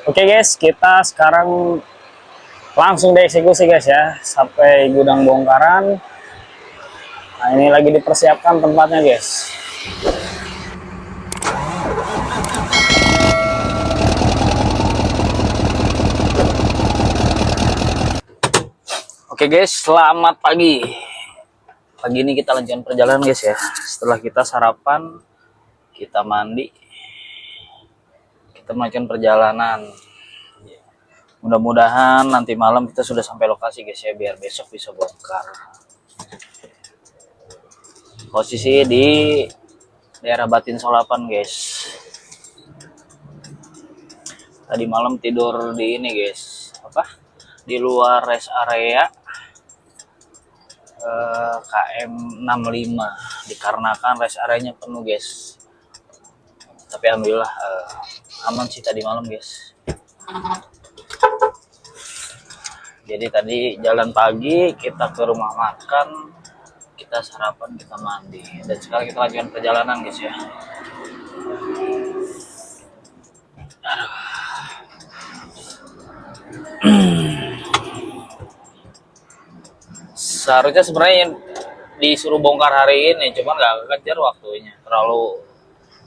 Oke guys, kita sekarang langsung dieksekusi guys ya, sampai gudang bongkaran. Nah ini lagi dipersiapkan tempatnya guys. Oke guys, selamat pagi. Pagi ini kita lanjutkan perjalanan guys ya. Setelah kita sarapan, kita mandi, kita melanjutkan perjalanan. Mudah-mudahan nanti malam kita sudah sampai lokasi guys ya, biar besok bisa bongkar. Posisi di daerah Batin Solapan guys. Tadi malam tidur di ini guys, di luar rest area KM 65 dikarenakan rest areanya penuh guys. Tapi alhamdulillah aman sih tadi malam guys. Jadi tadi jalan pagi, kita ke rumah makan, kita sarapan, kita mandi, dan sekarang kita lanjutkan perjalanan guys ya. Seharusnya sebenarnya disuruh bongkar hari ini, cuman nggak kejar waktunya, terlalu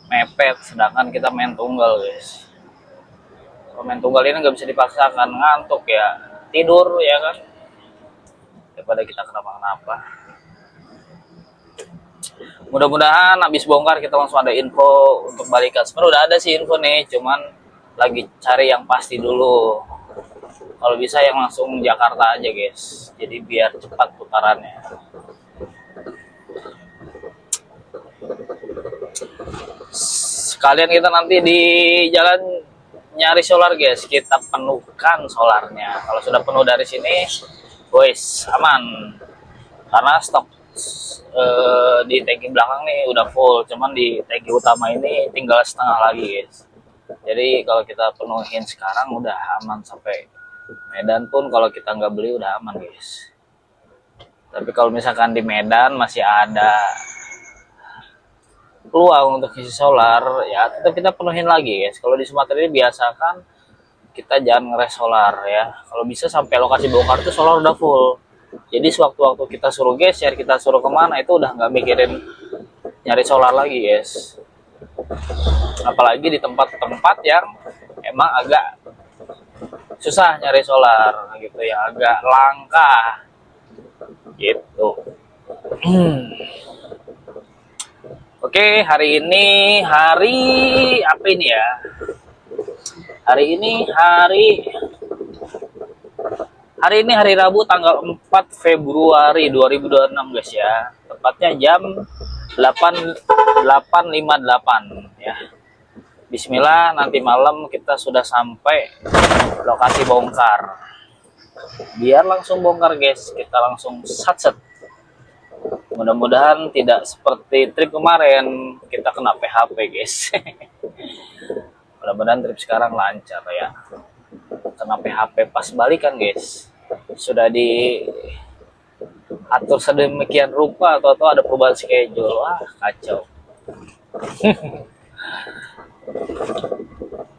mepet. Sedangkan kita main tunggal guys. Kalau main tunggal ini nggak bisa dipaksakan, ngantuk ya, tidur ya kan, daripada kita kenapa-kenapa. Mudah-mudahan habis bongkar kita langsung ada info untuk balikan. Sebenarnya udah ada sih info nih, cuman lagi cari yang pasti dulu. Kalau bisa yang langsung Jakarta aja guys, jadi biar cepat putarannya. Sekalian kita nanti di jalan nyari solar guys, kita penuhkan solarnya. Kalau sudah penuh dari sini, boys aman, karena stok di tangki belakang nih udah full, cuman di tangki utama ini tinggal setengah lagi guys. Jadi kalau kita penuhin sekarang udah aman sampai Medan pun, kalau kita nggak beli udah aman guys. Tapi kalau misalkan di Medan masih ada peluang untuk isi solar, ya tetap kita penuhin lagi guys. Kalau di Sumatera ini biasakan kita jangan ngeres solar ya. Kalau bisa sampai lokasi bongkar itu solar udah full. Jadi sewaktu-waktu kita suruh geser, kita suruh kemana, itu udah nggak mikirin nyari solar lagi guys. Apalagi di tempat-tempat yang emang agak susah nyari solar gitu ya, agak langka gitu. Oke, hari ini hari apa ini ya? Hari ini hari Rabu tanggal 4 Februari 2026 guys ya. Tepatnya jam 8.58 ya. Bismillah, nanti malam kita sudah sampai lokasi bongkar. Biar langsung bongkar guys, kita langsung satset. Mudah-mudahan tidak seperti trip kemarin kita kena PHP guys. Mudah-mudahan trip sekarang lancar ya. Kena PHP pas balikan guys. Sudah diatur sedemikian rupa, atau ada perubahan schedule. Wah, kacau.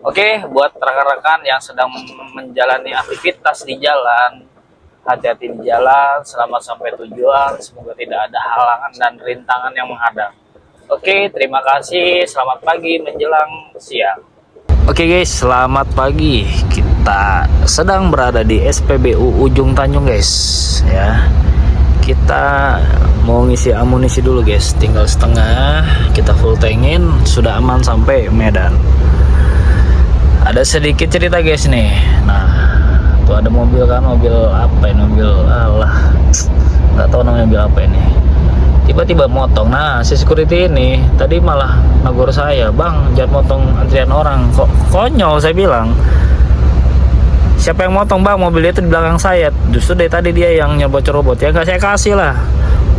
Oke, buat rekan-rekan yang sedang menjalani aktivitas di jalan, hati-hati di jalan, selamat sampai tujuan, semoga tidak ada halangan dan rintangan yang menghadang. Oke, terima kasih, selamat pagi menjelang siang. Oke guys, selamat pagi. Kita sedang berada di SPBU Ujung Tanjung guys ya. Kita mau ngisi amunisi dulu guys, tinggal setengah, kita full tankin, sudah aman sampai Medan. Ada sedikit cerita guys nih. Nah, tuh ada mobil kan, mobil apa ini, mobil Allah, nggak tahu namanya mobil apa ini. Tiba-tiba motong. Nah, si security ini tadi malah negur saya, bang jangan motong antrian orang. Kok konyol, saya bilang. Siapa yang motong bang, mobilnya itu di belakang saya. Justru dari tadi dia yang nyerobot-nyerobot, ya nggak saya kasih lah.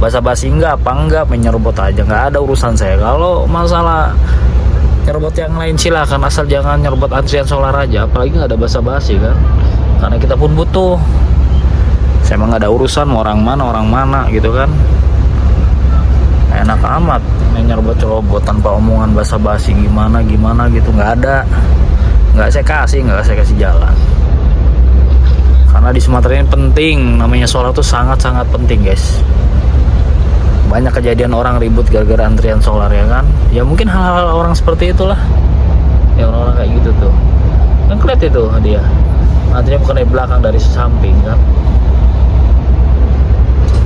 Basa-basi enggak apa enggak, menyerobot aja, nggak ada urusan saya. Kalau masalah nyerobot yang lain silakan, asal jangan nyerobot antrian solar aja, apalagi nggak ada basa-basi kan, karena kita pun butuh. Saya emang nggak ada urusan mau orang mana gitu kan. Enak amat nyerobot-nyerobot tanpa omongan basa-basi gimana gitu, nggak ada. nggak saya kasih jalan. Karena di Sumatera ini penting, namanya solar tuh sangat-sangat penting guys. Banyak kejadian orang ribut gara-gara antrian solar ya kan. Ya mungkin hal-hal orang seperti itulah, ya orang-orang kayak gitu tuh. Kan kelihatan itu dia antrinya bukan dari belakang, dari samping kan.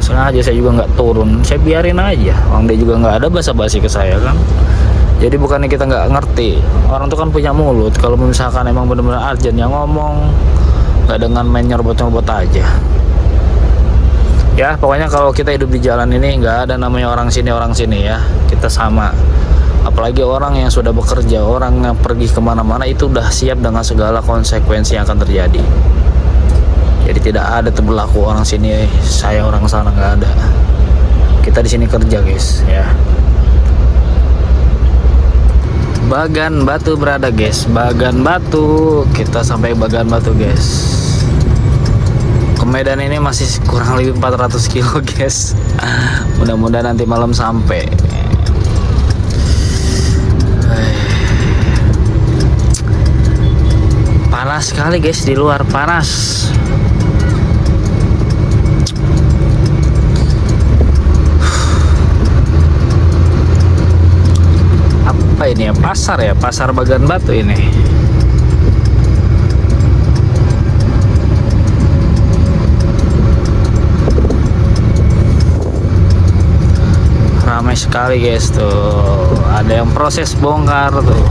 Sengaja saya juga nggak turun, saya biarin aja, orang dia juga nggak ada basa-basi ke saya kan. Jadi bukannya kita nggak ngerti, orang tuh kan punya mulut. Kalau misalkan emang benar-benar urgent ya ngomong, nggak dengan main nyerobot-nyerobot aja. Ya pokoknya kalau kita hidup di jalan ini nggak ada namanya orang sini ya, kita sama. Apalagi orang yang sudah bekerja, orang yang pergi kemana-mana itu udah siap dengan segala konsekuensi yang akan terjadi. Jadi tidak ada berlaku orang sini saya orang sana, nggak ada. Kita di sini kerja guys ya. Bagan Batu berada guys, Bagan Batu, kita sampai Bagan Batu guys. Ke Medan ini masih kurang lebih 400 kilo guys. Mudah-mudahan nanti malam sampai. Panas sekali guys, di luar panas. Apa ini ya, pasar ya, pasar Bagan Batu ini. Ramai sekali guys tuh, ada yang proses bongkar tuh.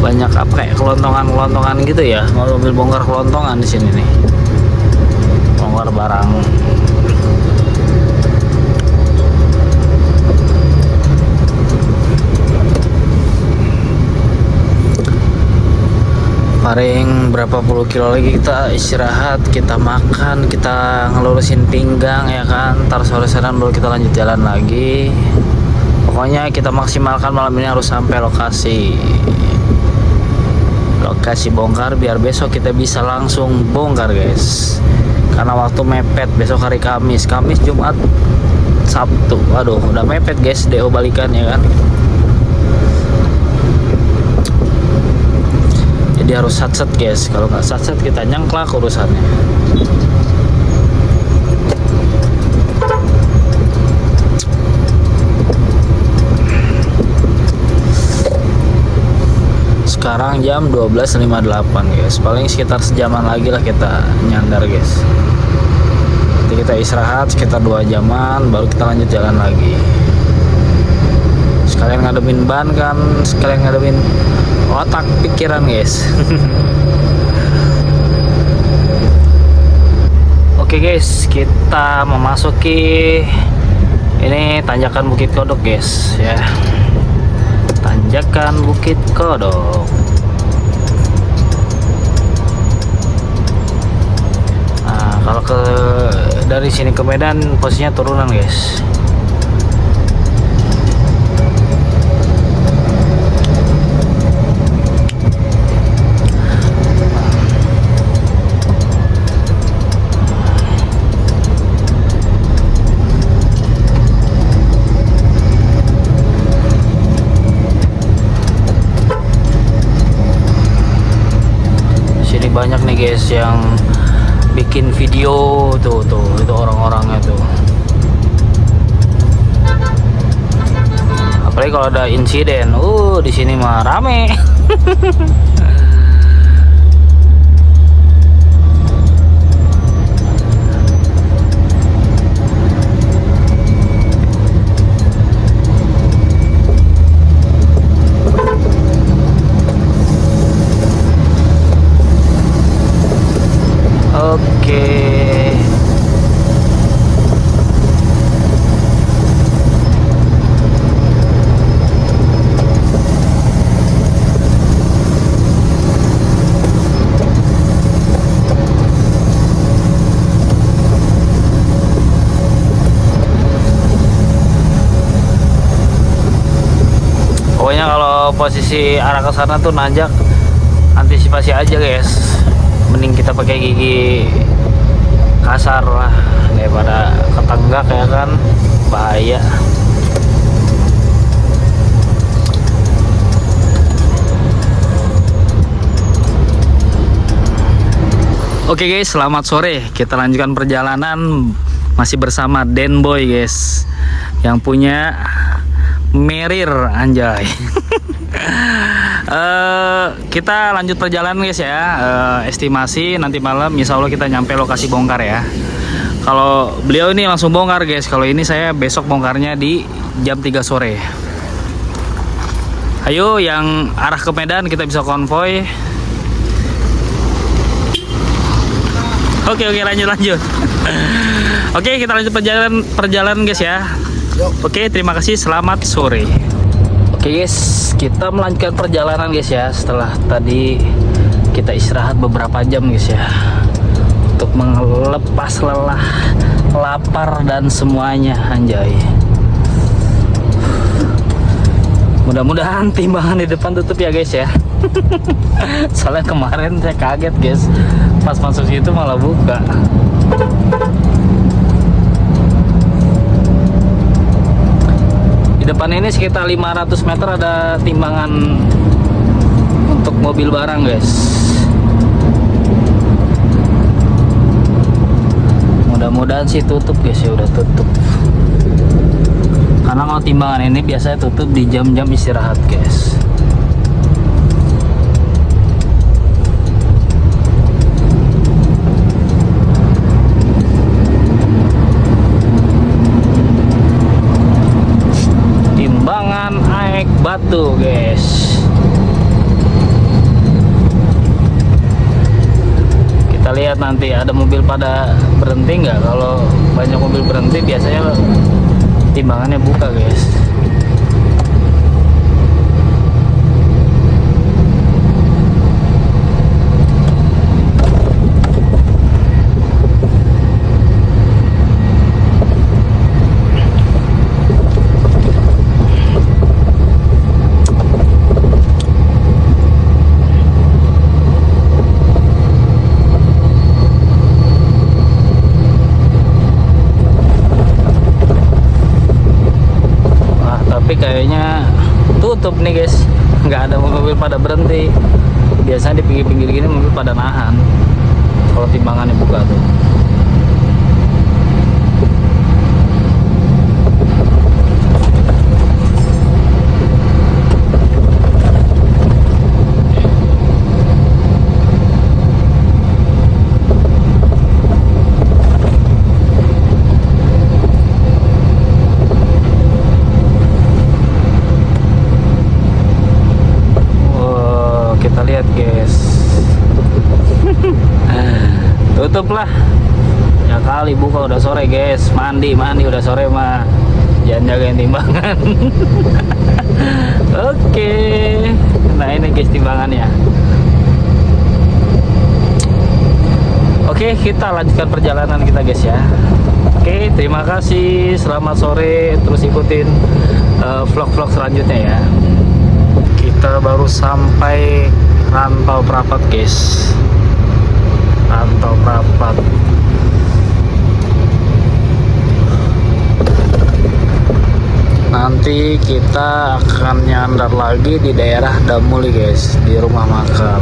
Banyak apa kayak kelontongan gitu ya, mobil bongkar kelontongan di sini nih, bongkar barang. Paling berapa puluh kilo lagi kita istirahat, kita makan, kita ngelurusin pinggang ya kan. Ntar sore-sorean baru kita lanjut jalan lagi. Pokoknya kita maksimalkan malam ini harus sampai lokasi bongkar biar besok kita bisa langsung bongkar guys. Karena waktu mepet, besok hari Kamis, Jumat, Sabtu. Waduh, udah mepet guys, DO balikan ya kan. Jadi harus satset guys, kalau nggak satset kita nyangklak urusannya. Sekarang jam 12.58 guys, paling sekitar sejaman lagi lah kita nyandar guys. Nanti kita istirahat sekitar 2 jaman, baru kita lanjut jalan lagi. Sekalian ngademin ban kan, sekalian ngademin otak pikiran guys. Oke guys, kita memasuki ini tanjakan Bukit Kodok guys ya. Tanjakan Bukit Kodok. Nah, kalau dari sini ke Medan posisinya turunan guys. Banyak nih guys yang bikin video tuh itu orang-orangnya tuh. Apalagi kalau ada insiden, di sini mah rame. Oke. Pokoknya kalau posisi arah ke sana tuh nanjak, antisipasi aja guys. Mending kita pakai gigi kasar lah daripada ketenggak ya kan, bahaya. Oke guys, selamat sore. Kita lanjutkan perjalanan masih bersama Denboy guys, yang punya Merir anjay. Kita lanjut perjalanan guys ya. Estimasi nanti malam insya Allah kita nyampe lokasi bongkar ya. Kalau beliau ini langsung bongkar guys, kalau ini saya besok bongkarnya di jam 3 sore. Ayo yang arah ke Medan kita bisa konvoy. Oke lanjut. Oke, kita lanjut perjalanan guys ya. Oke, terima kasih, selamat sore. Oke guys, kita melanjutkan perjalanan guys ya. Setelah tadi kita istirahat beberapa jam guys ya, untuk melepas lelah, lapar dan semuanya anjay. Mudah-mudahan timbangan di depan tutup ya guys ya. Soalnya kemarin saya kaget guys, pas masuk situ malah buka. Di depan ini sekitar 500 meter ada timbangan untuk mobil barang guys. Mudah-mudahan sih tutup guys ya, udah tutup. Karena kalau timbangan ini biasanya tutup di jam-jam istirahat guys. Timbangan Aek Batu guys. Kita lihat nanti ada mobil pada berhenti nggak. Kalau banyak mobil berhenti biasanya timbangannya buka guys. Kayaknya tutup nih guys, nggak ada mobil pada berhenti. Biasanya di pinggir-pinggir gini mobil pada nahan kalau timbangannya buka tuh. Tutup lah ya kali, buka udah sore guys. Mandi udah sore mah, jangan jagain timbangan. Oke, nah ini guys timbangannya. Oke, kita lanjutkan perjalanan kita guys ya. Oke, terima kasih, selamat sore. Terus ikutin vlog-vlog selanjutnya ya. Kita baru sampai Rantau Prapat guys. Rantau Prapat. Nanti kita akan nyandar lagi di daerah Damuli guys, di rumah makan.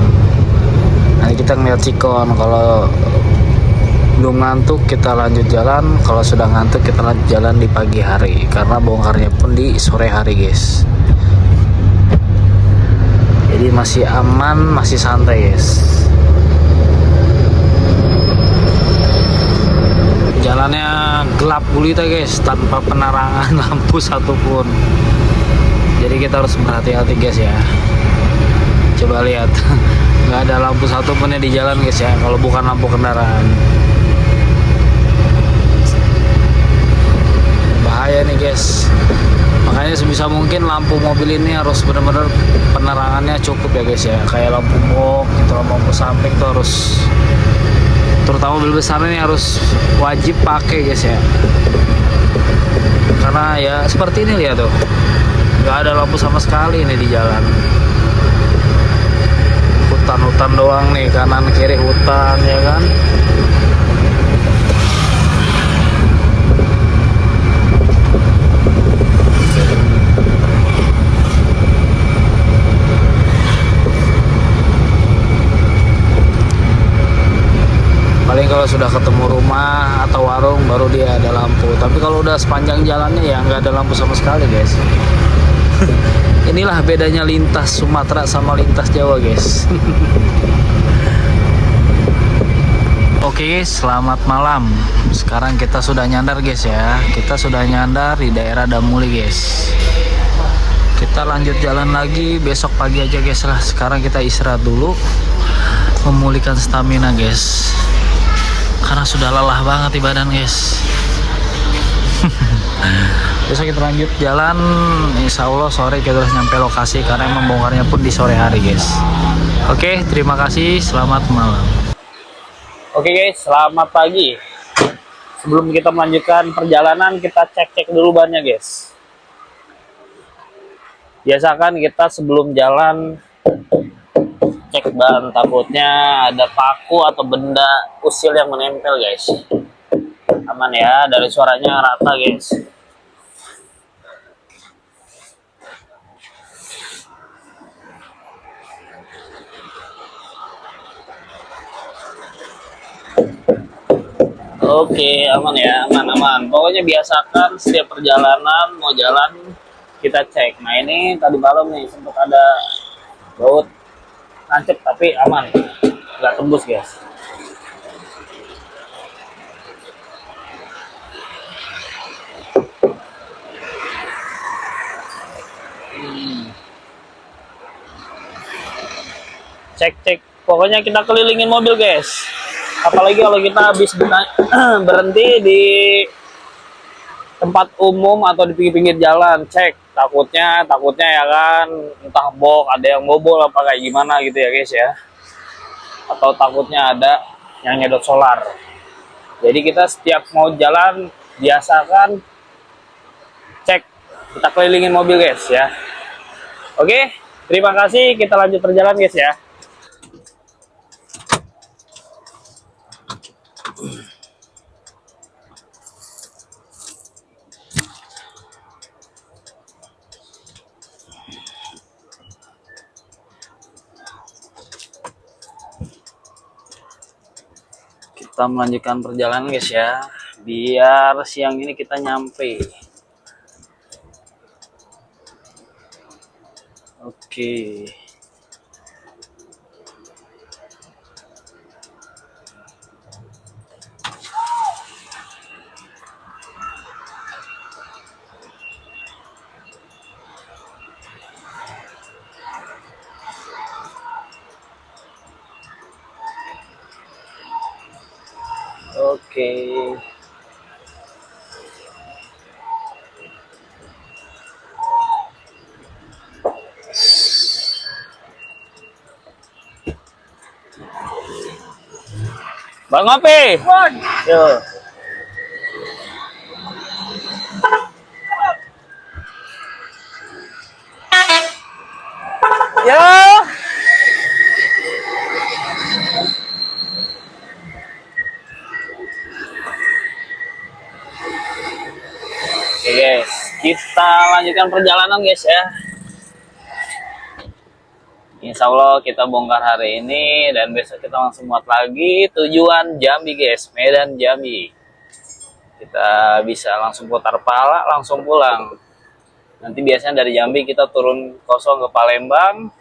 Nanti kita ngeliat Cikon. Kalau belum ngantuk kita lanjut jalan, kalau sudah ngantuk kita lanjut jalan di pagi hari, karena bongkarnya pun di sore hari guys. Jadi masih aman, masih santai guys. Jalannya gelap gulita guys, tanpa penerangan lampu satupun. Jadi kita harus berhati-hati guys ya. Coba lihat, nggak ada lampu satupun di jalan guys ya, kalau bukan lampu kendaraan. Bahaya nih guys. Makanya sebisa mungkin lampu mobil ini harus benar-benar penerangannya cukup ya guys ya. Kayak lampu box gitu, lampu samping tuh harus, terutama mobil besar ini harus wajib pakai guys ya. Karena ya seperti ini lihat tuh, nggak ada lampu sama sekali ini di jalan. Hutan-hutan doang nih, kanan kiri hutan ya kan. kalau sudah ketemu rumah atau warung baru dia ada lampu. Tapi kalau udah sepanjang jalannya ya nggak ada lampu sama sekali guys. Inilah bedanya lintas Sumatera sama lintas Jawa guys. Oke, selamat malam. Sekarang kita sudah nyandar guys ya. Kita sudah nyandar di daerah Damuli guys. Kita lanjut jalan lagi besok pagi aja guys lah. Sekarang kita istirahat dulu, memulihkan stamina guys, karena sudah lelah banget di badan guys. Besok kita lanjut jalan, insya Allah sore kita harus nyampe lokasi karena emang bongkarnya pun di sore hari guys. Oke, terima kasih, selamat malam. Oke guys, selamat pagi. Sebelum kita melanjutkan perjalanan, kita cek-cek dulu bannya guys. Biasakan kita sebelum jalan cek ban, takutnya ada paku atau benda usil yang menempel guys. Aman ya, dari suaranya rata guys. Oke, aman ya, aman. Pokoknya biasakan setiap perjalanan mau jalan kita cek. Nah ini tadi malam nih sempat ada baut nancep tapi aman, nggak tembus guys. Cek, pokoknya kita kelilingin mobil guys. Apalagi kalau kita habis berhenti di tempat umum atau di pinggir-pinggir jalan, cek. Takutnya ya kan, entah ada yang bobol apa kayak gimana gitu ya guys ya. Atau takutnya ada yang nyedot solar. Jadi kita setiap mau jalan biasakan cek, kita kelilingin mobil guys ya. Oke, terima kasih, kita lanjut perjalanan guys ya. Kita melanjutkan perjalanan guys ya, biar siang ini kita nyampe. Oke. Oke. Bang ngopi. Yo. Yo. Oke guys, kita lanjutkan perjalanan guys ya. Insya Allah kita bongkar hari ini dan besok kita langsung muat lagi. Tujuan Jambi guys, Medan Jambi. Kita bisa langsung putar pala, langsung pulang. Nanti biasanya dari Jambi kita turun kosong ke Palembang.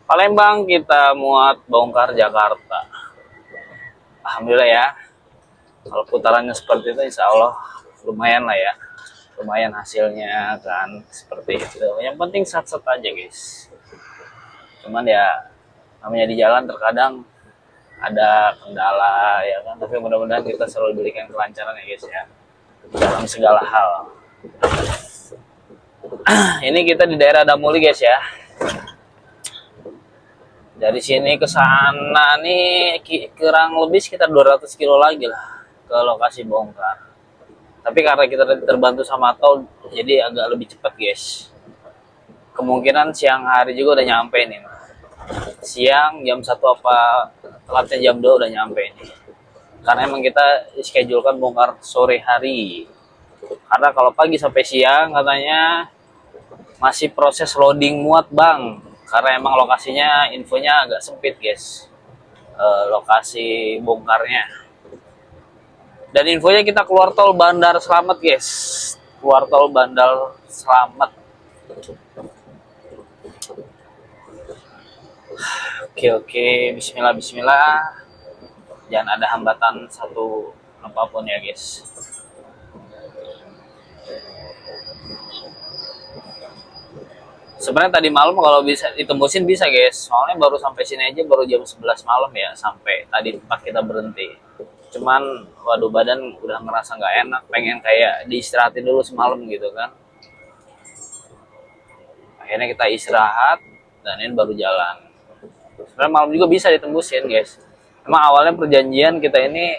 Palembang kita muat bongkar Jakarta. Alhamdulillah ya. Kalau putarannya seperti itu insya Allah lumayan lah ya. Lumayan hasilnya kan seperti itu. Yang penting sat-sat aja guys. Cuman ya namanya di jalan terkadang ada kendala ya kan, tapi mudah-mudahan kita selalu diberikan kelancaran ya guys ya dalam segala hal. Ini kita di daerah Damuli guys ya. Dari sini ke sana nih kurang lebih sekitar 200 kilo lagi lah ke lokasi bongkar. Tapi karena kita terbantu sama tol jadi agak lebih cepat guys. Kemungkinan siang hari juga udah nyampe nih. Siang jam 1 apa telatnya jam 2 udah nyampe nih. Karena emang kita schedulekan bongkar sore hari. Karena kalau pagi sampai siang katanya masih proses loading muat bang. Karena emang lokasinya infonya agak sempit guys. Lokasi bongkarnya. Dan infonya kita keluar tol Bandar Slamet guys, keluar tol Bandar Slamet. Oke, Bismillah Bismillah, jangan ada hambatan satu apapun ya guys. Sebenarnya tadi malam kalau bisa ditembusin bisa guys, soalnya baru sampai sini aja baru jam 11 malam ya, sampai tadi tempat kita berhenti. Cuman waduh, badan udah ngerasa nggak enak, pengen kayak diistirahatin dulu semalam gitu kan. Akhirnya kita istirahat dan ini baru jalan. Sebenarnya malam juga bisa ditembusin guys. Emang awalnya perjanjian kita ini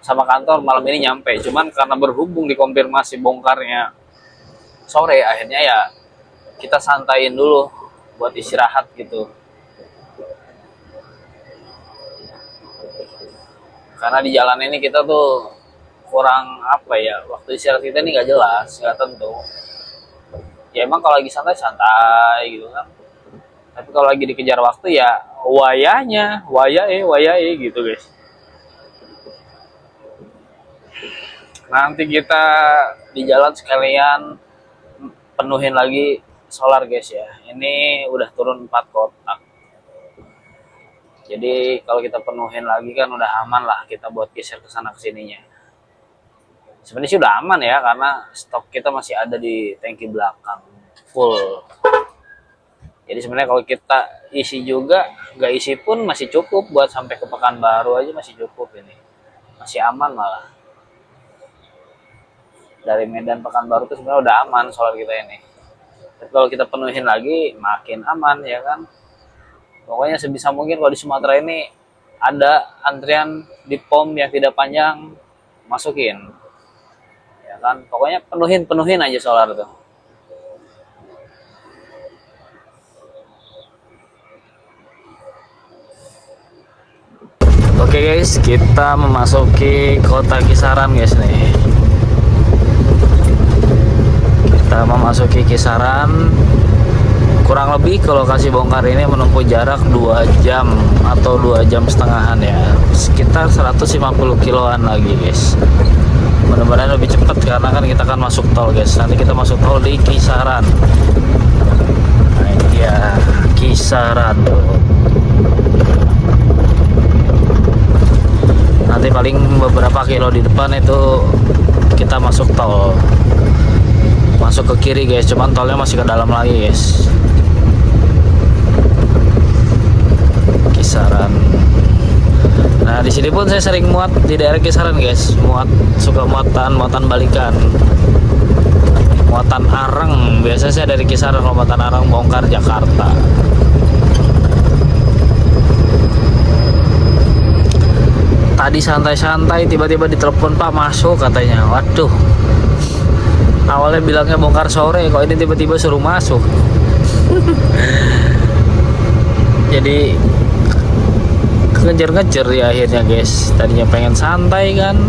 sama kantor malam ini nyampe, cuman karena berhubung dikonfirmasi bongkarnya sore, akhirnya ya kita santaiin dulu buat istirahat gitu. Karena di jalan ini kita tuh kurang apa ya, waktu istirahat kita ini nggak jelas, nggak tentu. Ya emang kalau lagi santai gitu kan. Tapi kalau lagi dikejar waktu ya wayahe gitu guys. Nanti kita di jalan sekalian penuhin lagi solar guys ya. Ini udah turun 4 kotak. Jadi kalau kita penuhin lagi kan udah aman lah kita buat geser ke sana kesininya. Sebenarnya sih udah aman ya, karena stok kita masih ada di tangki belakang full. Jadi sebenarnya kalau kita isi juga, nggak isi pun masih cukup buat sampai ke Pekanbaru aja, masih cukup ini. Masih aman malah. Dari Medan Pekanbaru itu sebenarnya udah aman solar kita ini. Tapi kalau kita penuhin lagi makin aman ya kan. Pokoknya sebisa mungkin kalau di Sumatera ini ada antrian di pom yang tidak panjang, masukin. Ya kan, pokoknya penuhin aja solar tuh. Oke guys, kita memasuki kota Kisaran guys nih. Kita memasuki Kisaran. Kurang lebih ke lokasi bongkar ini menempuh jarak 2 jam atau 2 jam setengahan ya. Sekitar 150 kiloan lagi guys. Mudah-mudahan lebih cepat karena kan kita akan masuk tol guys. Nanti kita masuk tol di Kisaran. Nah ini dia Kisaran tuh. Nanti paling beberapa kilo di depan itu kita masuk tol. Masuk ke kiri guys, cuman tolnya masih ke dalam lagi guys. Kisaran. Nah di sini pun saya sering muat di daerah Kisaran guys, suka muatan balikan, muatan areng. Biasanya saya dari Kisaran, kalau muatan areng bongkar Jakarta. Tadi santai-santai tiba-tiba ditelepon, Pak masuk katanya. Waduh, awalnya bilangnya bongkar sore, kok ini tiba-tiba suruh masuk. Jadi ngejar-ngejar ya akhirnya guys. Tadinya pengen santai kan,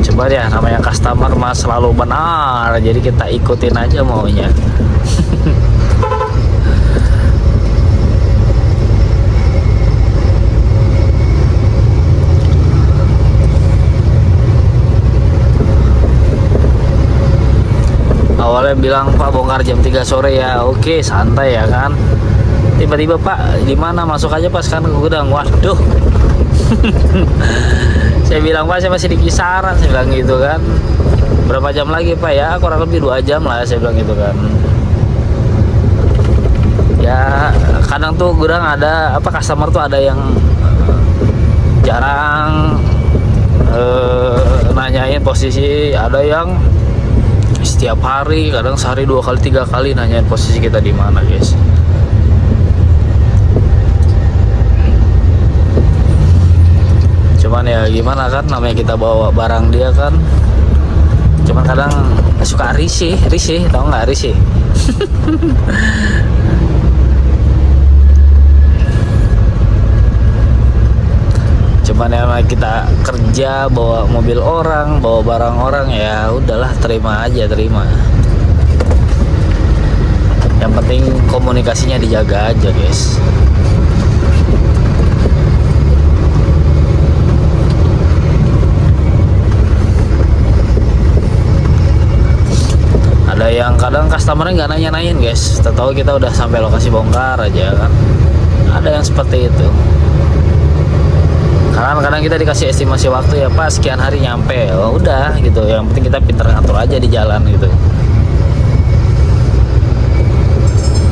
coba ya namanya customer mas selalu benar, jadi kita ikutin aja maunya. Awalnya bilang Pak bongkar jam 3 sore ya, oke santai ya kan. Tiba-tiba Pak di mana, masuk aja pas kan ke gudang. Waduh. Saya bilang Pak saya masih di Kisaran, saya bilang gitu kan. Berapa jam lagi Pak? Ya kurang lebih 2 jam lah saya bilang gitu kan. Ya kadang tuh gudang ada apa, customer tuh ada yang jarang nanyain posisi, ada yang setiap hari, kadang sehari 2 kali 3 kali nanyain posisi kita di mana guys. Cuman ya gimana kan, namanya kita bawa barang dia kan. Cuman kadang suka risih, tau nggak risih? Cuman ya kita kerja bawa mobil orang, bawa barang orang, ya udahlah terima aja, terima. Yang penting komunikasinya dijaga aja guys. Ada yang kadang customernya nggak nanya-nanyain guys, tahu kita udah sampai lokasi bongkar aja kan. Ada yang seperti itu. Karena kadang kita dikasih estimasi waktu ya Pak, sekian hari nyampe. Oh, udah gitu. Yang penting kita pinter ngatur aja di jalan gitu.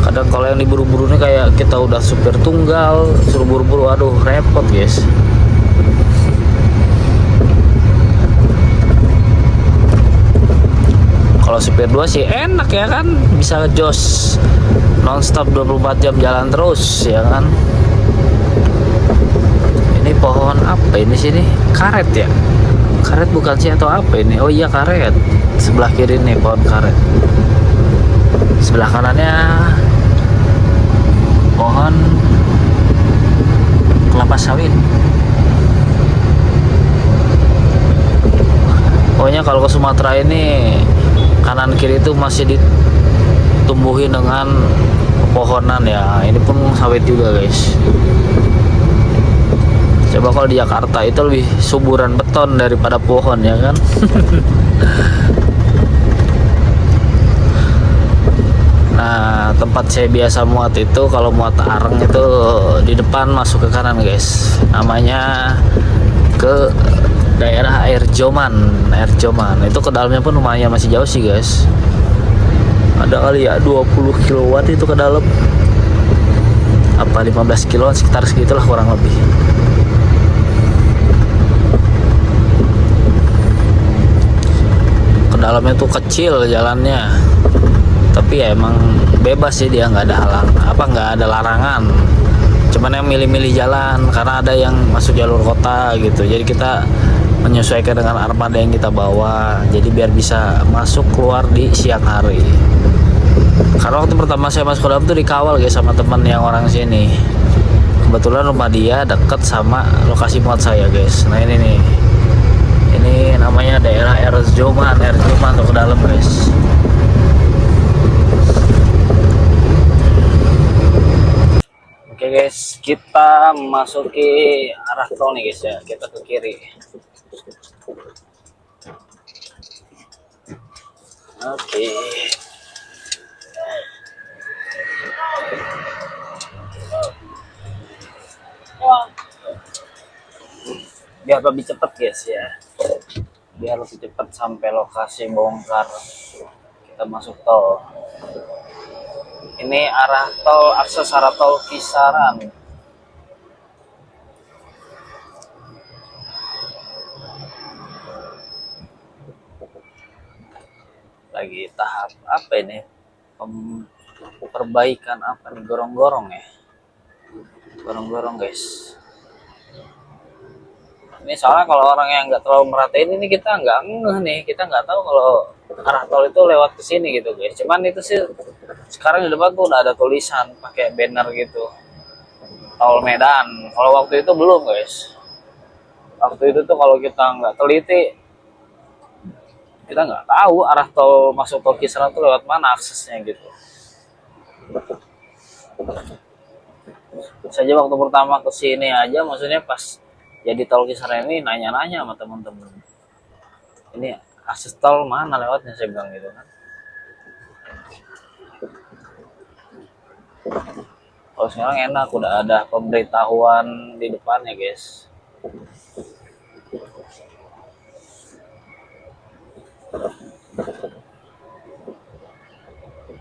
Kadang kalau yang diburu-buru nih kayak kita udah supir tunggal, suruh buru-buru, aduh repot guys. Kalau supir dua sih enak ya kan, bisa jos nonstop 24 jam jalan terus ya kan. Ini pohon apa ini sini? Karet ya? Karet bukan sih atau apa ini? Oh iya karet. Sebelah kiri nih pohon karet. Sebelah kanannya pohon kelapa sawit. Pokoknya kalau ke Sumatera ini kanan kiri itu masih ditumbuhin dengan pepohonan ya. Ini pun sawit juga guys. Coba kalau di Jakarta itu lebih suburan beton daripada pohon ya kan. Nah tempat saya biasa muat itu kalau muat areng itu di depan masuk ke kanan guys. Namanya ke daerah Air Joman. Itu ke dalamnya pun lumayan masih jauh sih guys. Ada kali ya 20 kW itu ke dalam. Apa 15 kilo sekitar segitulah kurang lebih. Ke dalamnya tuh kecil jalannya. Tapi ya emang bebas sih, dia nggak ada nggak ada larangan. Cuman yang milih-milih jalan karena ada yang masuk jalur kota gitu. Jadi kita menyesuaikan dengan armada yang kita bawa, jadi biar bisa masuk keluar di siang hari. Karena waktu pertama saya masuk ke dalam tuh dikawal guys sama teman yang orang sini. Kebetulan rumah dia deket sama lokasi muat saya guys. Nah ini nih, ini namanya daerah Air Joman tuh ke dalam guys. Oke guys, kita memasuki arah tol nih guys ya, kita ke kiri. Oke. Biar lebih cepat guys ya. Biar lebih cepat sampai lokasi bongkar. Kita masuk tol. Ini arah tol, akses arah tol Kisaran. Lagi tahap apa ini? Perbaikan apa nih? Gorong-gorong ya? Gorong-gorong guys. Ini soalnya kalau orang yang nggak terlalu merhatiin ini, kita nggak ngeh nih, kita nggak tahu kalau arah tol itu lewat ke sini gitu guys. Cuman itu sih sekarang di depan tuh udah ada tulisan pakai banner gitu, tol Medan. Kalau waktu itu belum guys. Waktu itu tuh kalau kita nggak teliti, kita nggak tahu arah tol masuk tol Kisaran tuh lewat mana aksesnya gitu. Saja waktu pertama ke sini aja, maksudnya pas jadi tol Kisaran ini nanya-nanya sama teman-teman, ini akses tol mana lewatnya, saya bilang gitu kan. Kalau sekarang enak, udah ada pemberitahuan di depannya guys.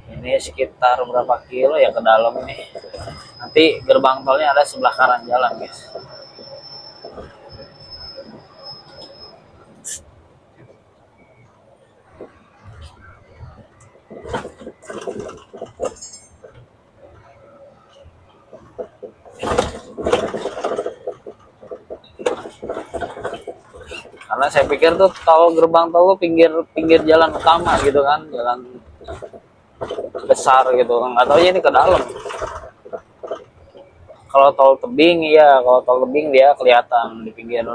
Ini sekitar berapa kilo ya ke dalam nih. Nanti gerbang tolnya ada sebelah kanan jalan guys. Karena saya pikir tuh tol gerbang tol pinggir jalan utama gitu kan, jalan besar gitu, nggak tahu ya ini ke dalam. Kalau tol tebing iya, kalau tol tebing dia kelihatan di pinggir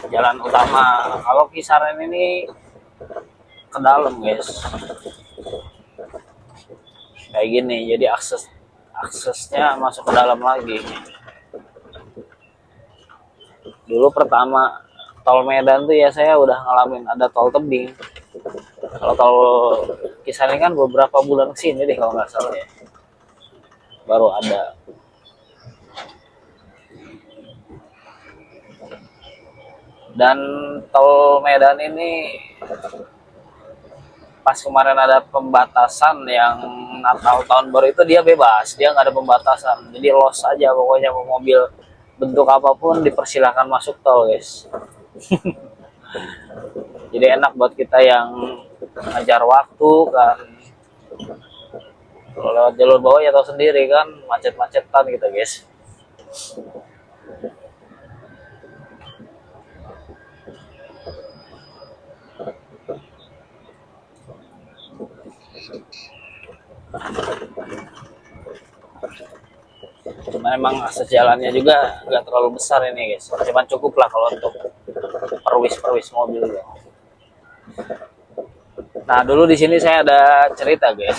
jalan utama. Kalau Kisaran ini ke dalam guys, kayak gini, jadi aksesnya masuk ke dalam lagi. Dulu pertama tol Medan tuh ya saya udah ngalamin ada tol tebing. Kalau tol kisaran kan beberapa bulan kesini deh kalau nggak salah ya, baru ada. Dan tol Medan ini pas kemarin ada pembatasan yang Natal tahun baru itu dia bebas, dia nggak ada pembatasan, jadi los aja pokoknya, mau mobil bentuk apapun dipersilakan masuk tol guys. Jadi enak buat kita yang ngajar waktu kan, kalau lewat jalur bawah ya tahu sendiri kan, macet-macetan gitu guys. Cuma emang akses jalannya juga nggak terlalu besar ini guys, cuma cukup lah kalau untuk perwis mobil ya. Nah dulu di sini saya ada cerita guys,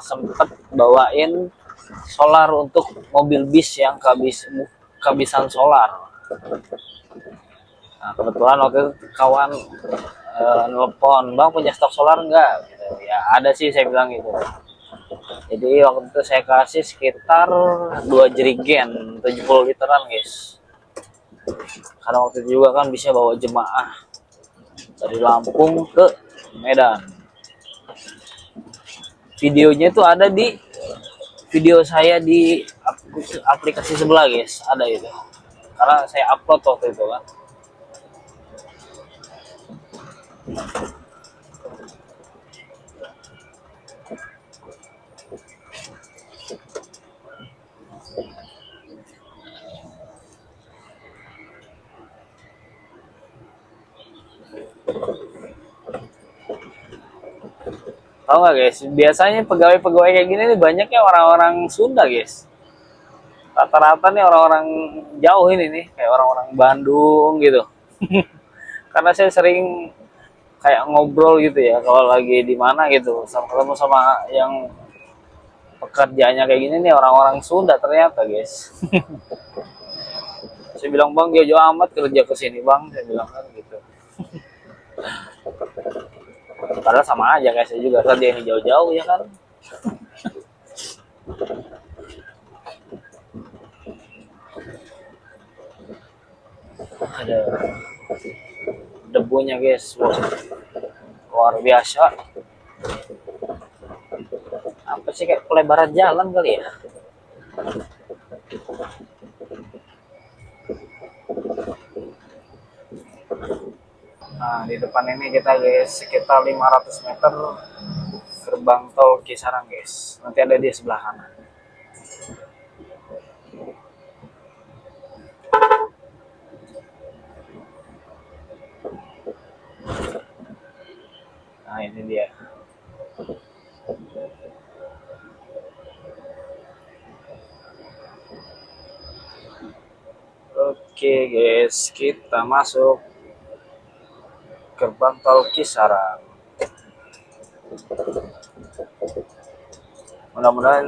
sempet bawain solar untuk mobil bis yang kehabisan solar. Nah kebetulan waktu itu kawan nelpon, bang punya stok solar enggak? Gitu. Ya ada sih saya bilang gitu. Jadi waktu itu saya kasih sekitar 2 jerigen 70 literan guys. Karena waktu itu juga kan bisa bawa jemaah dari Lampung ke Medan. Videonya itu ada di video saya di aplikasi sebelah guys, ada itu. Karena saya upload waktu itu kan. Tahu nggak guys, biasanya pegawai-pegawai kayak gini nih banyaknya orang-orang Sunda guys. Rata-rata nih orang-orang jauh ini nih, kayak orang-orang Bandung gitu. Karena saya sering kayak ngobrol gitu ya, kalau lagi di mana gitu, sama ketemu sama yang pekerjaannya kayak gini nih orang-orang Sunda ternyata guys. Saya bilang bang jauh-jauh amat kerja ke sini bang, saya bilang kan gitu. Padahal sama aja kayak saya juga kerja ini jauh-jauh ya kan. Ada debunya guys, wow. Luar biasa. Apa sih, kayak pelebaran jalan kali ya? Nah di depan ini kita guys sekitar 500 meter gerbang tol Kisaran guys, nanti ada di sebelah kanan. Nah ini dia. Oke guys, kita masuk gerbang tol Kisaran. Mudah-mudahan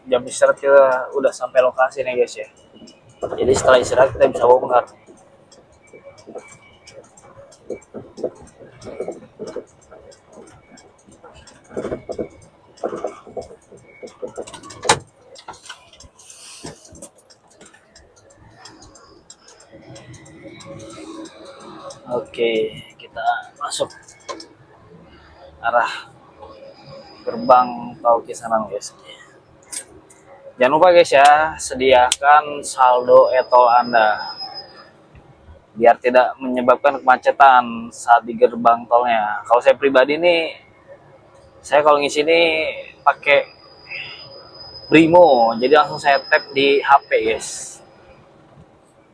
jam istirahat kita udah sampai lokasi nih guys ya. Jadi setelah istirahat kita bisa bongkar. Oke, kita masuk arah gerbang tol Kisaran guys. Jangan lupa guys ya, sediakan saldo e-tol Anda biar tidak menyebabkan kemacetan saat di gerbang tolnya. Kalau saya pribadi nih, saya kalau ngisi ini pakai Brimo, jadi langsung saya tap di HP guys.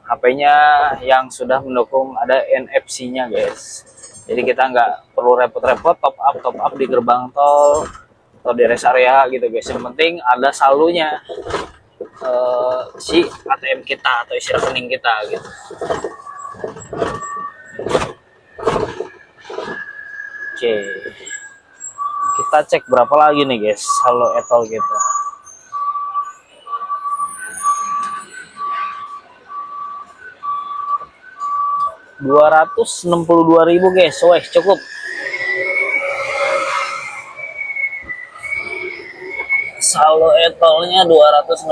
HP-nya yang sudah mendukung ada NFC-nya guys. Jadi kita nggak perlu repot-repot top up di gerbang tol atau di rest area gitu guys. Yang penting ada saldonya si ATM kita atau isi rekening kita gitu. Oke, kita cek berapa lagi nih guys saldo e-tol kita. Rp262.000 guys, wah cukup. saldo etolnya 262.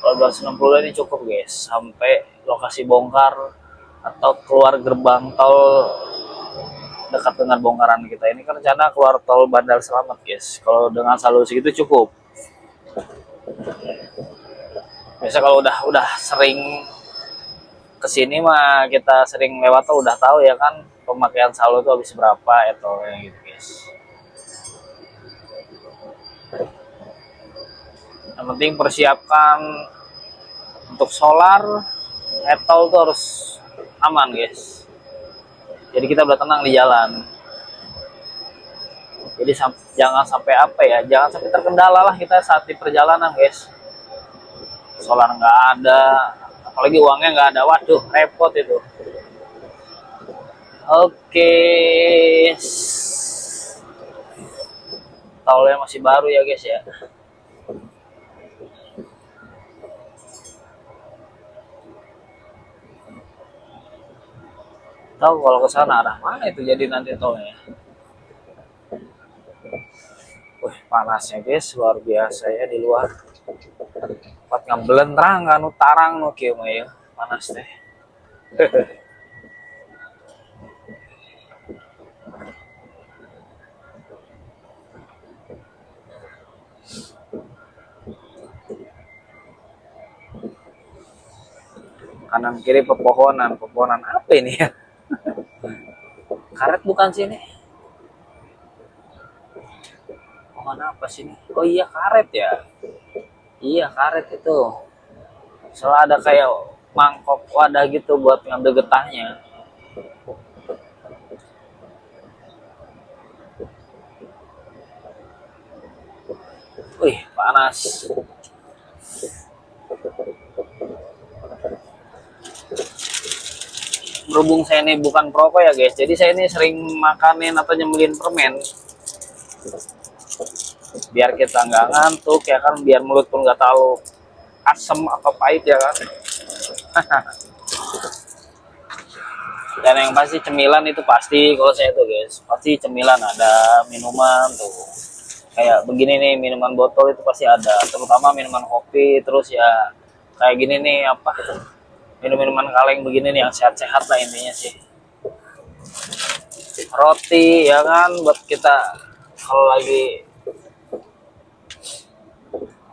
Kalau 260 ini cukup guys sampai lokasi bongkar atau keluar gerbang tol dekat dengan bongkaran kita. Ini kan rencana keluar tol Bandar Selamat guys. Kalau dengan saldo segitu cukup. Biasa kalau udah sering kesini mah kita sering lewat tuh udah tahu ya kan pemakaian saldo itu habis berapa etolnya gitu guys. Yang penting persiapkan untuk solar, etol tuh harus aman guys. Jadi kita udah tenang di jalan. Jadi jangan sampai apa ya, jangan sampai terkendala lah kita saat di perjalanan guys. Solar nggak ada, apalagi uangnya nggak ada, waduh repot itu. Oke, tolnya masih baru ya guys ya. Tahu kalau ke sana arah mana itu jadi nanti tolnya. Wih panasnya guys luar biasa ya di luar. Buat ngambelen terang kan utarang no kieu mah ya panas teh. Kanan kiri pepohonan apa ini ya? Karet bukan sini. Pohon apa sini? Oh iya karet ya. Iya karet itu. Soalnya ada kayak mangkok wadah gitu buat ngambil getahnya. Wih panas. Berhubung saya ini bukan perokok ya guys, jadi saya ini sering makanin atau nyemilin permen biar kita nggak ngantuk ya kan, biar mulut pun nggak tahu asam apa pahit ya kan. Dan yang pasti cemilan itu pasti kalau saya tuh guys, pasti cemilan ada minuman tuh kayak begini nih, minuman botol itu pasti ada, terutama minuman kopi. Terus ya kayak gini nih apa, minum-minuman kaleng begini nih yang sehat-sehat lah intinya sih. Roti ya kan buat kita kalau lagi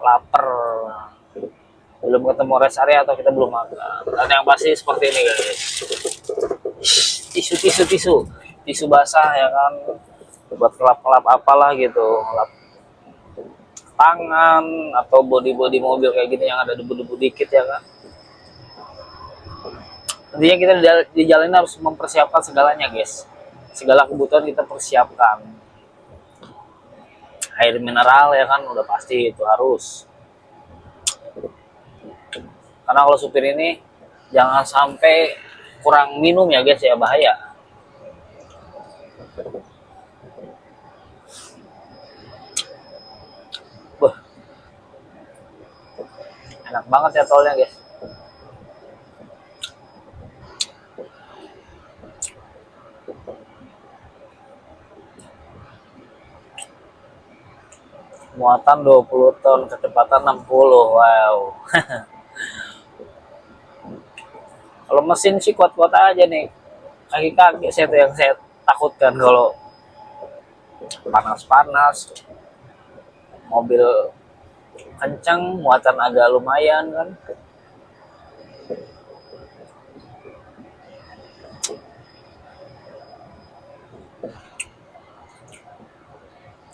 lapar, belum ketemu rest area atau kita belum makan. Dan yang pasti seperti ini guys, tisu basah ya kan, buat kelap-kelap apalah gitu, lap tangan atau bodi mobil kayak gini yang ada debu-debu dikit ya kan. Intinya kita di jalan harus mempersiapkan segalanya guys, segala kebutuhan kita persiapkan. Air mineral ya kan udah pasti itu harus, karena kalau supir ini jangan sampai kurang minum ya guys ya, bahaya. Wah, enak banget ya tolnya guys. Muatan 20 ton, kecepatan 60. Wow. Kalau mesin sih kuat-kuat aja nih. Kaki-kaki saya tuh yang saya takutkan kalau panas-panas. Mobil kencang, muatan agak lumayan kan.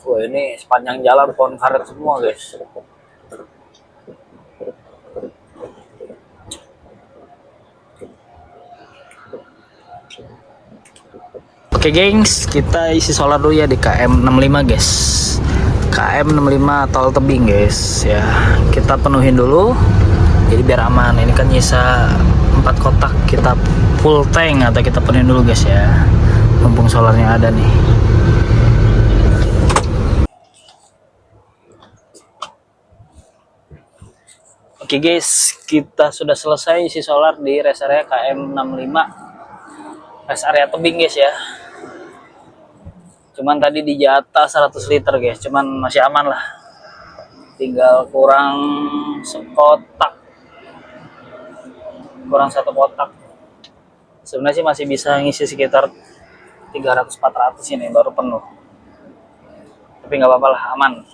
Wah ini sepanjang jalan pohon karet semua guys. Oke gengs, kita isi solar dulu ya di KM 65 guys. KM 65 tol tebing guys ya. Kita penuhin dulu. Jadi biar aman. Ini kan nyisa 4 kotak, kita full tank atau kita penuhin dulu guys ya. Mumpung solarnya ada nih. Oke guys, kita sudah selesai isi solar di rest area KM 65, rest area tebing guys ya. Cuman tadi di jatah 100 liter guys, cuman masih aman lah. tinggal sekotak kurang satu kotak. Sebenarnya sih masih bisa ngisi sekitar 300-400 ini baru penuh, tapi nggak apa-apa lah, aman.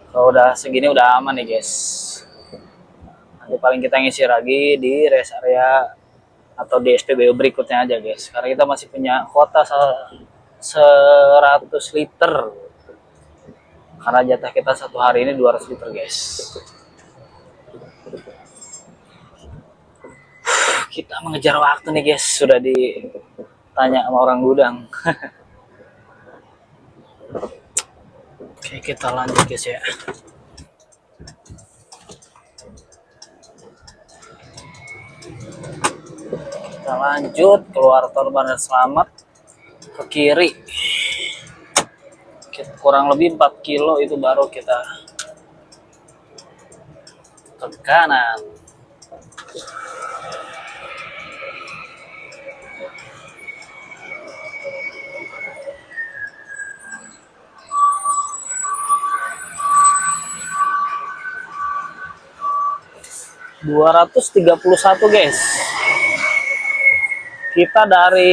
Kalau udah segini udah aman nih guys. Nanti paling kita ngisi lagi di rest area atau di SPBU berikutnya aja guys, karena kita masih punya kuota 100 liter, karena jatah kita satu hari ini 200 liter guys. Kita mengejar waktu nih guys, sudah ditanya sama orang gudang. Oke, kita lanjut guys ya. Kita lanjut keluar tol Bandar Selamat ke kiri. Kurang lebih 4 kilo itu baru kita ke kanan. ...231 guys. Kita dari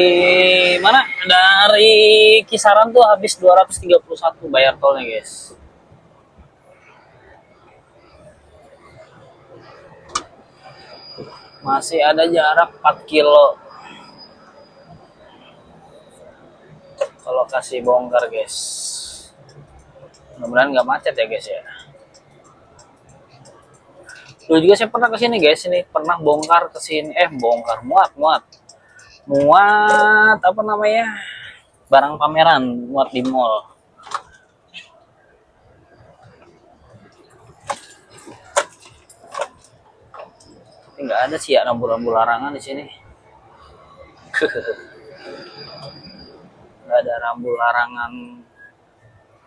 mana? Dari kisaran tuh habis 231 bayar tolnya guys. Masih ada jarak 4 kilo ke lokasi bongkar guys. Mudah-mudahan nggak macet ya guys ya. Dulu juga saya pernah kesini guys, ini pernah bongkar kesini, muat apa namanya, barang pameran, muat di mall. Tapi nggak ada sih ya rambu-rambu larangan di sini. Nggak ada rambu larangan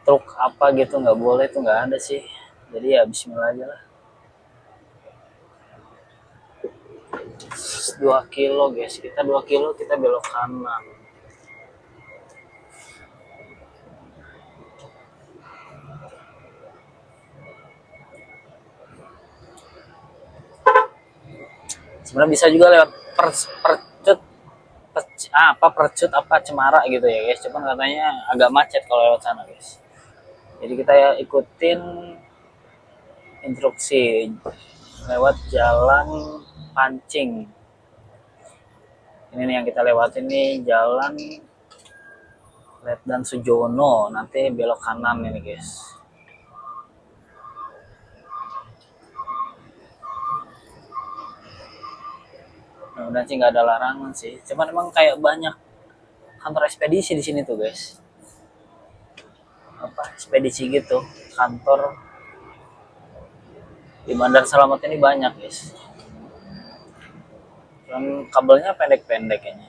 truk apa gitu, nggak boleh tuh, nggak ada sih. Jadi ya bismillah aja lah. 2 kilo guys, kita 2 kilo kita belok kanan. Sebenarnya bisa juga lewat Percut apa Cemara gitu ya guys, cuman katanya agak macet kalau lewat sana guys. Jadi kita ya ikutin instruksi lewat jalan Pancing. Ini nih yang kita lewatin nih, jalan Letdan Sujono, nanti belok kanan ini guys. Mudah-mudahan sih nggak ada larangan sih, cuman emang kayak banyak kantor ekspedisi di sini tuh guys. Apa ekspedisi gitu, kantor di Bandar Selamat ini banyak guys. Dan kabelnya pendek-pendek kayaknya.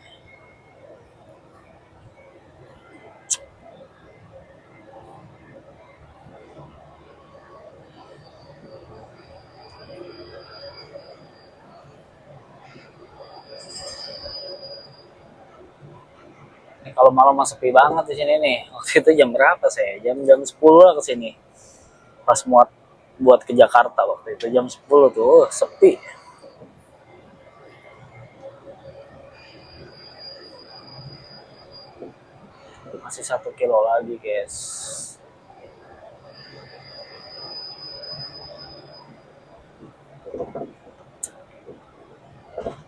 Ini kalau malam mah sepi banget di sini nih. Waktu itu jam berapa saya? Jam 10 lah ke sini. Pas buat ke Jakarta waktu itu jam 10 tuh sepi. Masih 1 kilo lagi guys.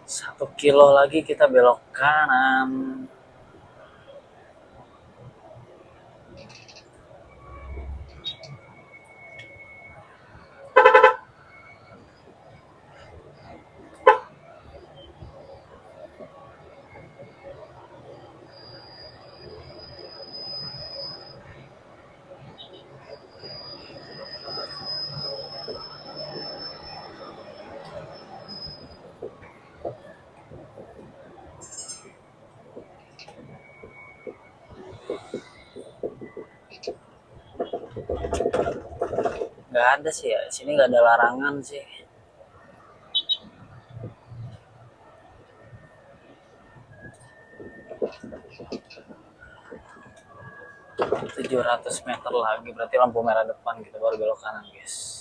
Satu kilo lagi kita belok kanan. Nggak ada sih ya, di sini nggak ada larangan sih. Itu 700 meter lagi berarti lampu merah depan kita baru belok kanan guys.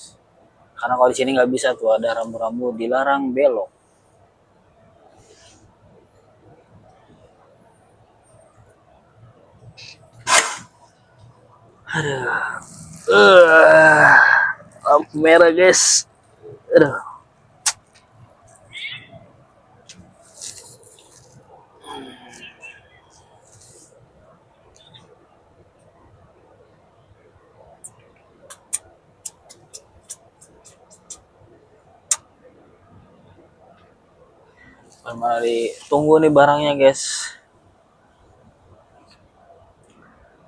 Karena kalau di sini nggak bisa tuh, ada rambu-rambu dilarang belok. Aduh, lampu merah guys. Aduh. Mana ditunggu nih barangnya guys.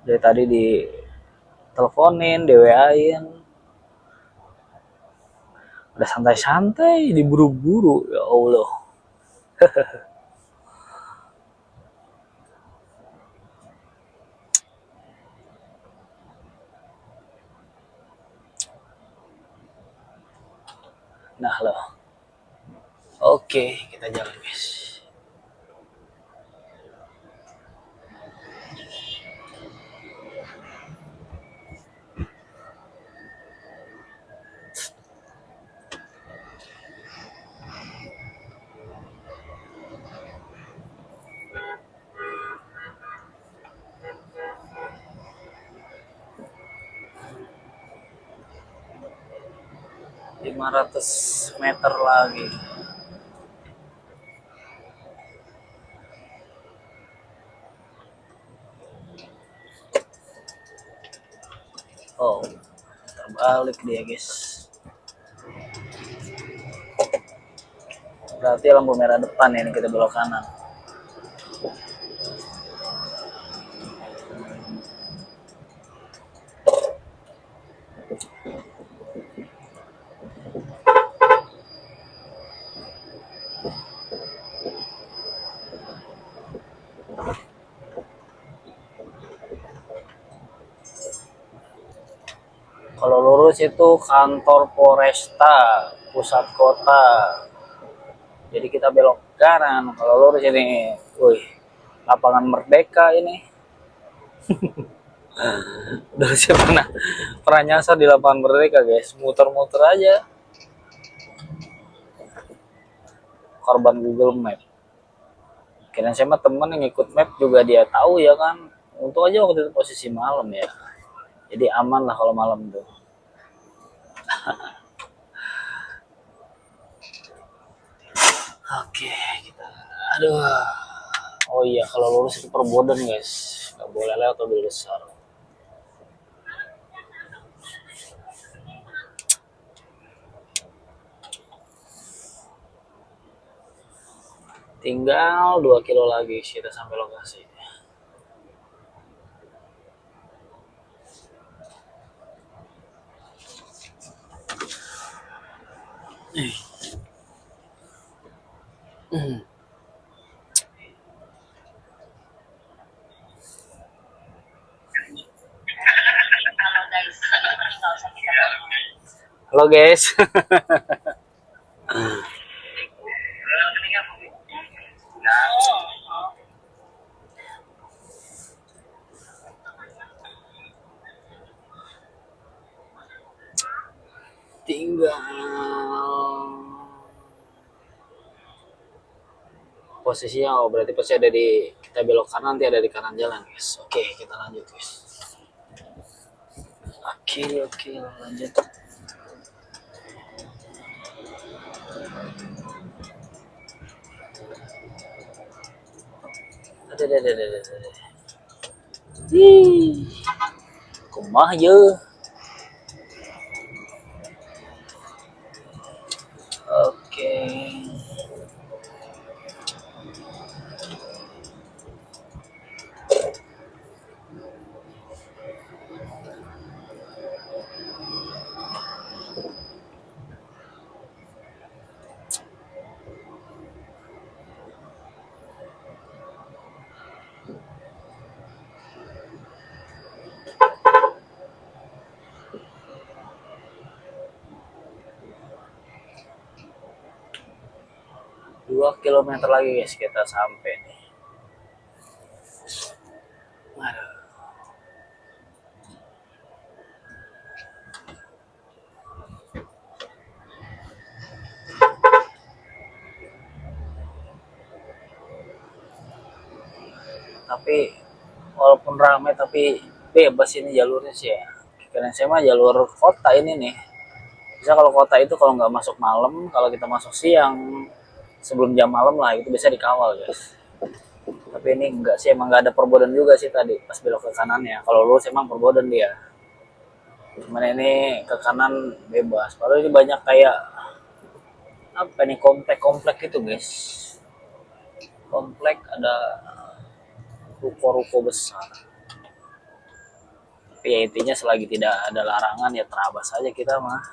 Dari tadi di teleponin, di WA-in. Udah santai-santai, diburu-buru, ya Allah. Nah loh. Oke, kita jalan guys. ...500 meter lagi. Oh, terbalik dia guys. Berarti lampu merah depan ini kita belok kanan. Kalau lurus itu kantor Polresta pusat kota. Jadi kita belok kanan. Kalau lurus ini, wih, lapangan Merdeka ini. Udah sih pernah nyasar di lapangan Merdeka guys, muter-muter aja. Korban Google Map. Kira saya mah temen yang ikut map juga dia tahu ya kan. Untung aja waktu itu posisi malam ya. Jadi aman lah kalau malam tuh. Oke, kita. Aduh. Oh iya, kalau lurus itu perboden guys. Gak boleh lewat mobil besar. Tinggal 2 kilo lagi kita sampai lokasi. Halo guys. Tinggal posisinya, oh berarti pasti ada di, kita belok kanan nanti ada di kanan jalan guys. Oke, kita lanjut guys. Oke, lanjut. Ada. Kumaha ye. Oke. Dua kilometer lagi guys kita sampai nih. Aduh. tapi walaupun ramai tapi bebas ini jalurnya sih ya. Karena saya mah jalur kota ini nih. Bisa kalau kota itu kalau nggak masuk malam, kalau kita masuk siang sebelum jam malam lah itu bisa dikawal guys. Tapi ini enggak sih, emang nggak ada perbodan juga sih tadi pas belok ke kanannya. Kalau lurus emang perbodan dia. Cuman ini ke kanan bebas. Padahal ini banyak kayak apa nih, komplek-komplek gitu guys. Komplek ada ruko-ruko besar. Tapi ya intinya selagi tidak ada larangan ya terabas aja kita mah.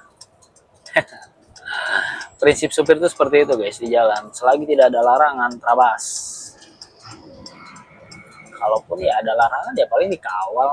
Prinsip supir itu seperti itu guys di jalan. Selagi tidak ada larangan terabas. Kalaupun ya ada larangan ya paling dikawal.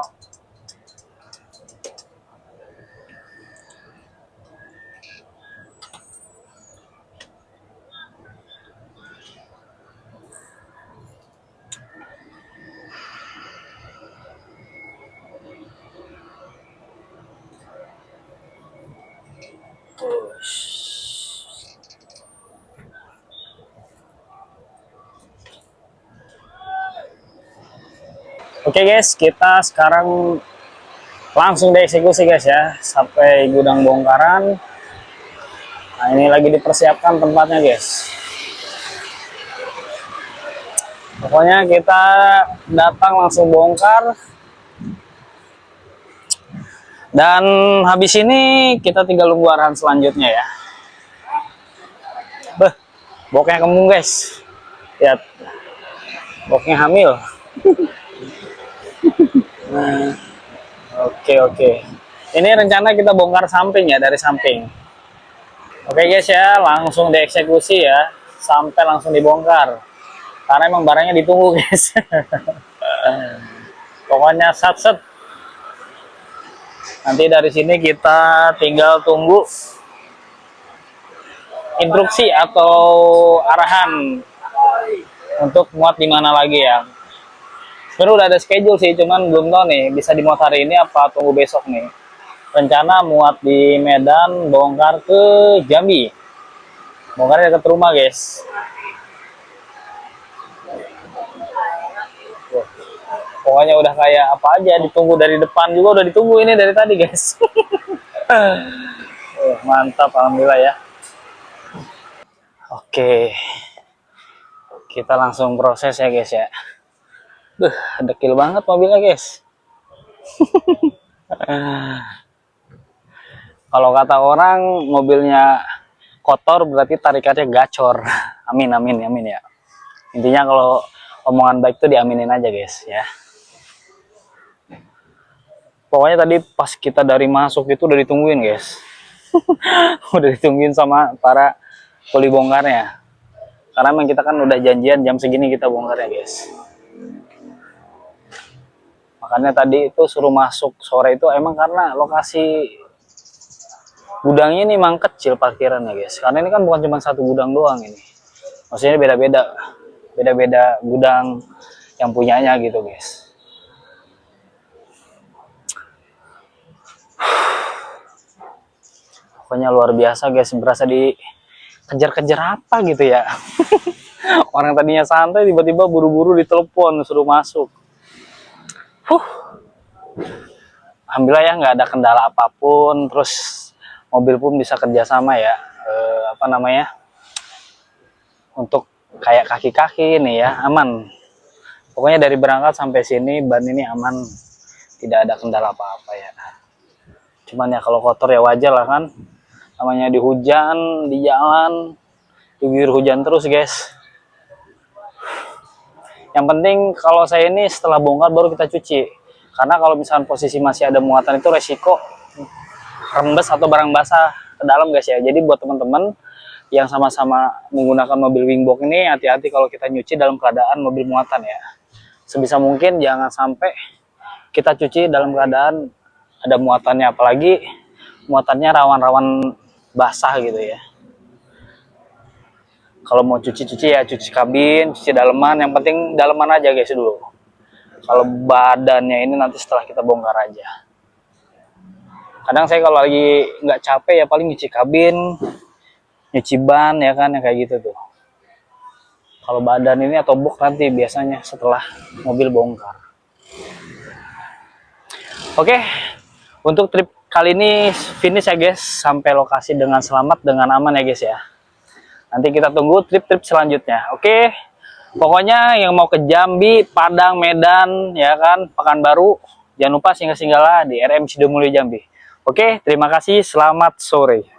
Oke guys, kita sekarang langsung dieksekusi guys ya, sampai gudang bongkaran. Nah ini lagi dipersiapkan tempatnya guys. Pokoknya kita datang langsung bongkar. Dan habis ini kita tinggal nunggu arahan selanjutnya ya. Beh, boknya kembung guys. Lihat, boknya hamil. Nah, oke. Ini rencana kita bongkar samping ya, dari samping. Oke guys ya, langsung dieksekusi ya, sampai langsung dibongkar. Karena emang barangnya ditunggu guys. Pokoknya sat-set. Nanti dari sini kita tinggal tunggu instruksi atau arahan untuk muat di mana lagi ya. Sebenarnya udah ada schedule sih, cuman belum tahu nih bisa dimuat hari ini apa tunggu besok nih. Rencana muat di Medan, bongkar ke Jambi. Bongkarnya dekat rumah guys. Pokoknya udah kayak apa aja, ditunggu dari depan juga udah ditunggu ini dari tadi guys. Mantap, alhamdulillah ya. Oke, kita langsung proses ya guys ya. Dekil banget mobilnya guys. Kalau kata orang mobilnya kotor berarti tarikannya gacor. Amin ya. Intinya kalau omongan baik tuh diaminin aja guys ya. Pokoknya tadi pas kita dari masuk itu udah ditungguin guys. Udah ditungguin sama para kuli bongkarnya. Karena emang kita kan udah janjian jam segini kita bongkar ya guys. Makanya tadi itu suruh masuk sore itu emang karena lokasi gudangnya ini emang kecil parkirannya guys. Karena ini kan bukan cuma satu gudang doang ini. Maksudnya beda-beda gudang yang punyanya gitu guys. Pokoknya luar biasa guys, berasa dikejar-kejar apa gitu ya. Orang tadinya santai tiba-tiba buru-buru ditelepon suruh masuk. Alhamdulillah ya nggak ada kendala apapun, terus mobil pun bisa kerjasama ya, untuk kayak kaki-kaki ini ya aman. Pokoknya dari berangkat sampai sini ban ini aman, tidak ada kendala apa-apa ya. Cuman ya kalau kotor ya wajar lah kan, namanya di hujan, di jalan, diguyur hujan terus guys. Yang penting kalau saya ini setelah bongkar baru kita cuci, karena kalau misalkan posisi masih ada muatan itu resiko rembes atau barang basah ke dalam guys ya. Jadi buat teman-teman yang sama-sama menggunakan mobil wingbox ini, hati-hati kalau kita nyuci dalam keadaan mobil muatan ya. Sebisa mungkin jangan sampai kita cuci dalam keadaan ada muatannya, apalagi muatannya rawan-rawan basah gitu ya. Kalau mau cuci-cuci ya cuci kabin, cuci daleman, yang penting daleman aja guys dulu. Kalau badannya ini nanti setelah kita bongkar aja. Kadang saya kalau lagi nggak capek ya paling nyuci kabin, nyuci ban ya kan, yang kayak gitu tuh. Kalau badan ini atau box nanti biasanya setelah mobil bongkar. Oke, untuk trip kali ini finish ya guys, sampai lokasi dengan selamat, dengan aman ya guys ya. Nanti kita tunggu trip-trip selanjutnya. Oke, pokoknya yang mau ke Jambi, Padang, Medan, ya kan, Pekanbaru, jangan lupa singgah-singgahlah di RM Sidomulyo Jambi. Oke, terima kasih, selamat sore.